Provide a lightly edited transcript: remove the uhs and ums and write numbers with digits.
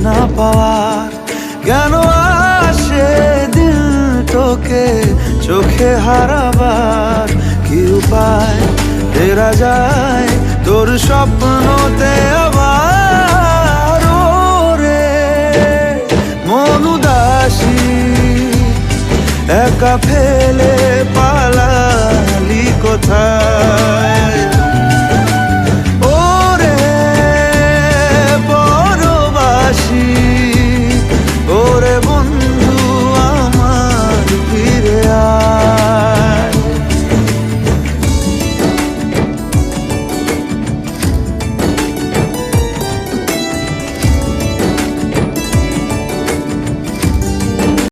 না পাওয়ার। কেন আসে দিল তোকে চোখে হারাবার? কি উপায় ফেরা যায় তোর স্বপ্নতে আবার? ওরে মন উদাসী একা ফেলে